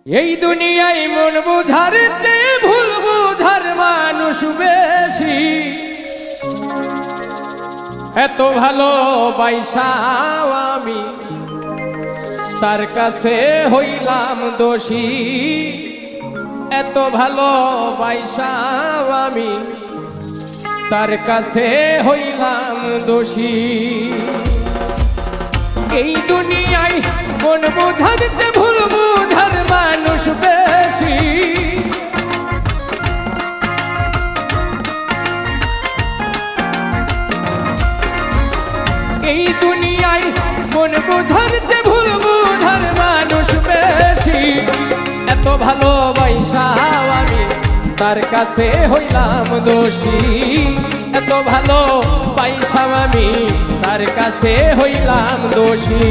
এই দুনিয়ায় মন বুঝার চেয়ে ভুল বুঝার মানুষ বেশি। এত ভালোবাসাও আমি তার কাছে হইলাম দোষী। এত ভালোবাসাও আমি তার কাছে হইলাম দোষী। এই দুনিয়ায় মন বুঝার চেয়ে ভুল বুঝার মানুষ বেশি। এই দুনিয়ায় মন বুঝার চেয়ে ভুল বুঝার মানুষ বেশি। এত ভালোবাসাও আমি তার কাছে হইলাম দোষী। এত ভালোবাসাও আমি তার কাছে হইলাম দোষী।